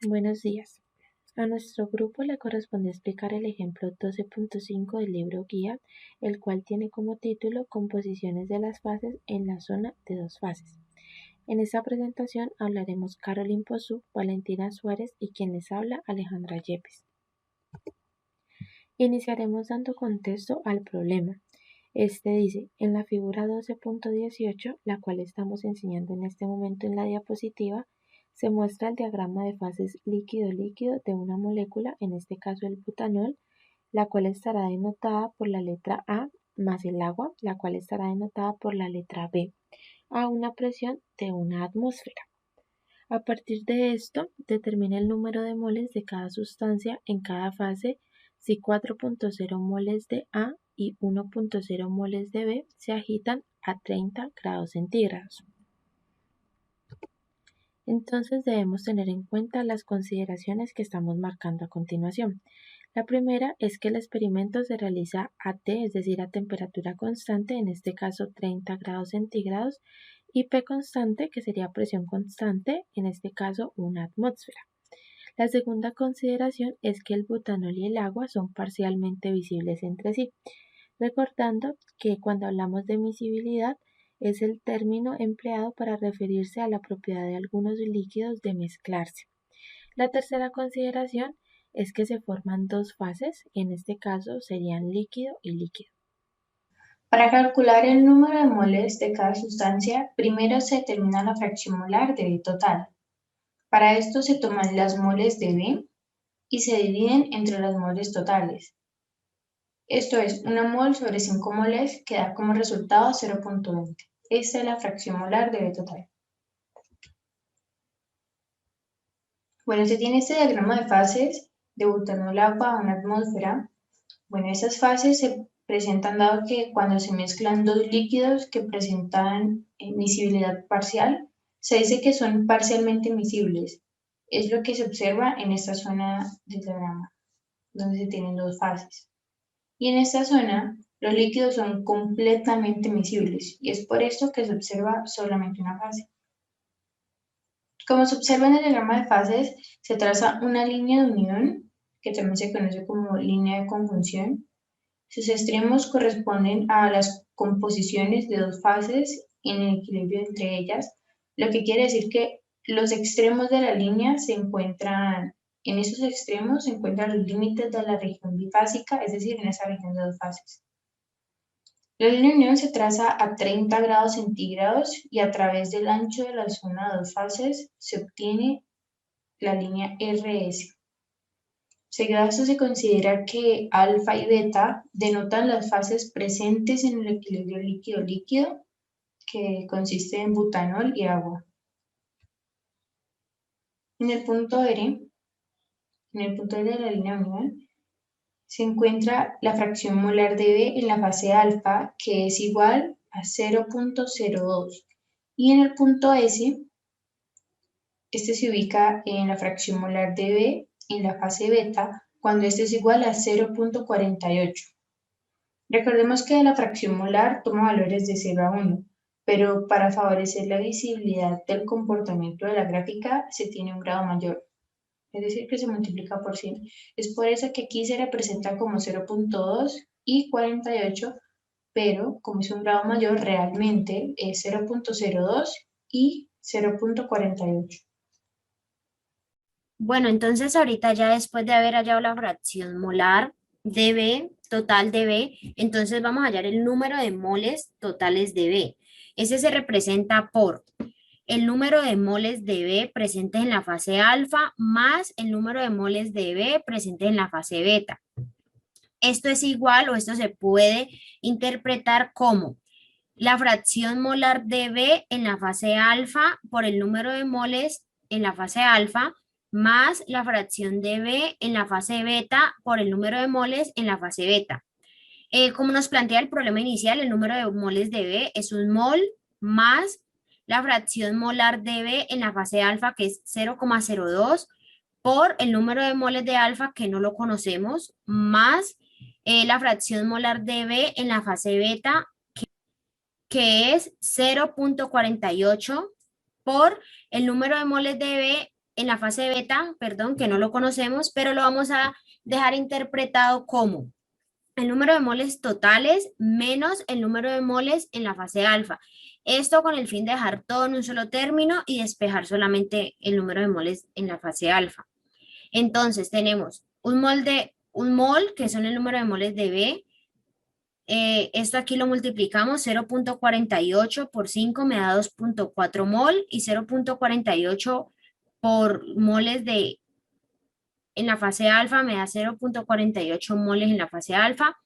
Buenos días. A nuestro grupo le corresponde explicar el ejemplo 12.5 del libro guía, el cual tiene como título Composiciones de las fases en la zona de dos fases. En esta presentación hablaremos Caroline Pozú, Valentina Suárez y quien les habla Alejandra Yepes. Iniciaremos dando contexto al problema. Este dice, en la figura 12.18, la cual estamos enseñando en este momento en la diapositiva, se muestra el diagrama de fases líquido-líquido de una molécula, en este caso el butanol, la cual estará denotada por la letra A, más el agua, la cual estará denotada por la letra B, a una presión de una atmósfera. A partir de esto, determina el número de moles de cada sustancia en cada fase si 4.0 moles de A y 1.0 moles de B se agitan a 30 grados centígrados. Entonces debemos tener en cuenta las consideraciones que estamos marcando a continuación. La primera es que el experimento se realiza a T, es decir, a temperatura constante, en este caso 30 grados centígrados, y P constante, que sería presión constante, en este caso una atmósfera. La segunda consideración es que el butanol y el agua son parcialmente visibles entre sí, recordando que cuando hablamos de miscibilidad es el término empleado para referirse a la propiedad de algunos líquidos de mezclarse. La tercera consideración es que se forman dos fases, en este caso serían líquido y líquido. Para calcular el número de moles de cada sustancia, primero se determina la fracción molar de B total. Para esto se toman las moles de B y se dividen entre las moles totales. Esto es, 1 mol sobre 5 moles que da como resultado 0.20. Esta es la fracción molar de B total. Bueno, se tiene este diagrama de fases de butanol agua a una atmósfera. Bueno, esas fases se presentan dado que cuando se mezclan dos líquidos que presentan miscibilidad parcial, se dice que son parcialmente miscibles. Es lo que se observa en esta zona del diagrama, donde se tienen dos fases. Y en esta zona, los líquidos son completamente miscibles, y es por esto que se observa solamente una fase. Como se observa en el diagrama de fases, se traza una línea de unión, que también se conoce como línea de conjunción. Sus extremos corresponden a las composiciones de dos fases en el equilibrio entre ellas, lo que quiere decir que los extremos de la línea en esos extremos se encuentran los límites de la región bifásica, es decir, en esa región de dos fases. La línea de unión se traza a 30 grados centígrados y a través del ancho de la zona de dos fases se obtiene la línea RS. Seguido a esto se considera que alfa y beta denotan las fases presentes en el equilibrio líquido-líquido, que consiste en butanol y agua. En el punto R de la línea de unión, se encuentra la fracción molar de B en la fase alfa, que es igual a 0.02. Y en el punto S, este se ubica en la fracción molar de B en la fase beta, cuando este es igual a 0.48. Recordemos que la fracción molar toma valores de 0 a 1, pero para favorecer la visibilidad del comportamiento de la gráfica se tiene un grado mayor, es decir, que se multiplica por 100. Es por eso que aquí se representa como 0.2 y 48, pero como es un grado mayor, realmente es 0.02 y 0.48. Bueno, entonces ahorita ya después de haber hallado la fracción molar de B, total de B, entonces vamos a hallar el número de moles totales de B. Ese se representa por el número de moles de B presentes en la fase alfa más el número de moles de B presentes en la fase beta. Esto es igual o esto se puede interpretar como la fracción molar de B en la fase alfa por el número de moles en la fase alfa más la fracción de B en la fase beta por el número de moles en la fase beta. Como nos plantea el problema inicial, el número de moles de B es un mol más la fracción molar de B en la fase alfa, que es 0,02, por el número de moles de alfa, que no lo conocemos, más la fracción molar de B en la fase beta, que es 0.48, por el número de moles de B en la fase beta, perdón, que no lo conocemos, pero lo vamos a dejar interpretado como el número de moles totales menos el número de moles en la fase alfa. Esto con el fin de dejar todo en un solo término y despejar solamente el número de moles en la fase alfa. Entonces tenemos un mol, que son el número de moles de B. Esto aquí lo multiplicamos, 0.48 por 5 me da 2.4 mol y 0.48 por moles en la fase alfa me da 0.48 moles en la fase alfa.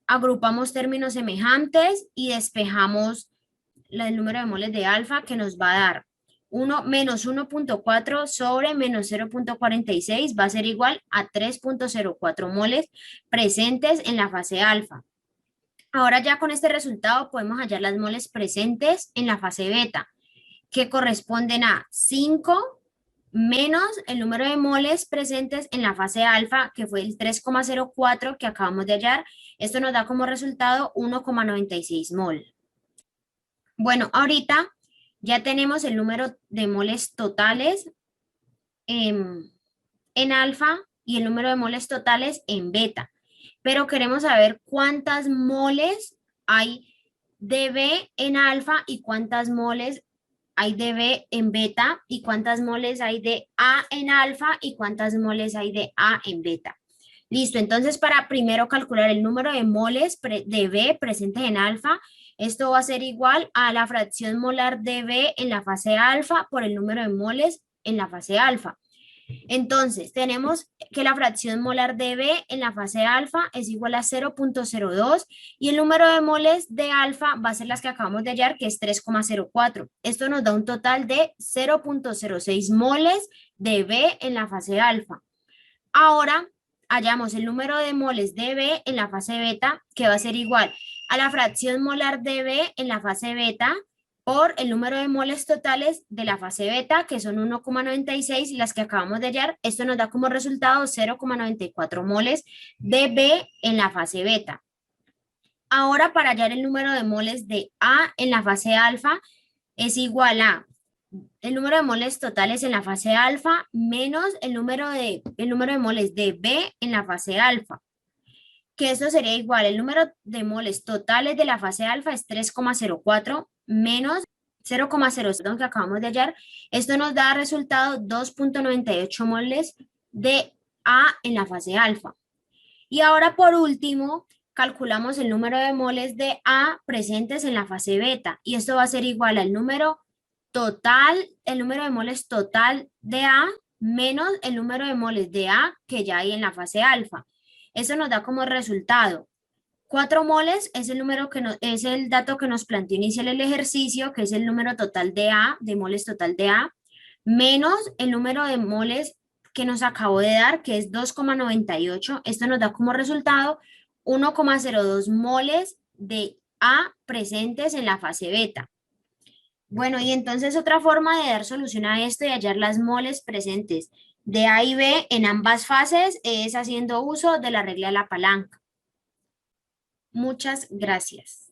Agrupamos términos semejantes y despejamos el número de moles de alfa, que nos va a dar 1 menos 1.4 sobre menos 0.46 va a ser igual a 3.04 moles presentes en la fase alfa. Ahora ya con este resultado podemos hallar las moles presentes en la fase beta, que corresponden a 5 menos el número de moles presentes en la fase alfa, que fue el 3,04 que acabamos de hallar. Esto nos da como resultado 1,96 mol. Bueno, ahorita ya tenemos el número de moles totales en alfa y el número de moles totales en beta, pero queremos saber cuántas moles hay de B en alfa y cuántas moles hay de B en beta y cuántas moles hay de A en alfa y cuántas moles hay de A en beta. Listo, entonces para primero calcular el número de moles de B presentes en alfa, esto va a ser igual a la fracción molar de B en la fase alfa por el número de moles en la fase alfa. Entonces, tenemos que la fracción molar de B en la fase alfa es igual a 0.02 y el número de moles de alfa va a ser las que acabamos de hallar, que es 3,04. Esto nos da un total de 0.06 moles de B en la fase alfa. Ahora, hallamos el número de moles de B en la fase beta, que va a ser igual a la fracción molar de B en la fase beta por el número de moles totales de la fase beta, que son 1,96, las que acabamos de hallar. Esto nos da como resultado 0,94 moles de B en la fase beta. Ahora, para hallar el número de moles de A en la fase alfa, es igual a el número de moles totales en la fase alfa menos el número de moles de B en la fase alfa, que esto sería igual, el número de moles totales de la fase alfa es 3,04 menos 0,0 que acabamos de hallar. Esto nos da resultado 2.98 moles de A en la fase alfa. Y ahora por último, calculamos el número de moles de A presentes en la fase beta. Y esto va a ser igual al número total, el número de moles total de A menos el número de moles de A que ya hay en la fase alfa. Eso nos da como resultado 4 moles es el número es el dato que nos planteó inicial el ejercicio, que es el número total de A, de moles total de A, menos el número de moles que nos acabó de dar, que es 2,98. Esto nos da como resultado 1,02 moles de A presentes en la fase beta. Bueno, y entonces otra forma de dar solución a esto y hallar las moles presentes de A y B en ambas fases es haciendo uso de la regla de la palanca. Muchas gracias.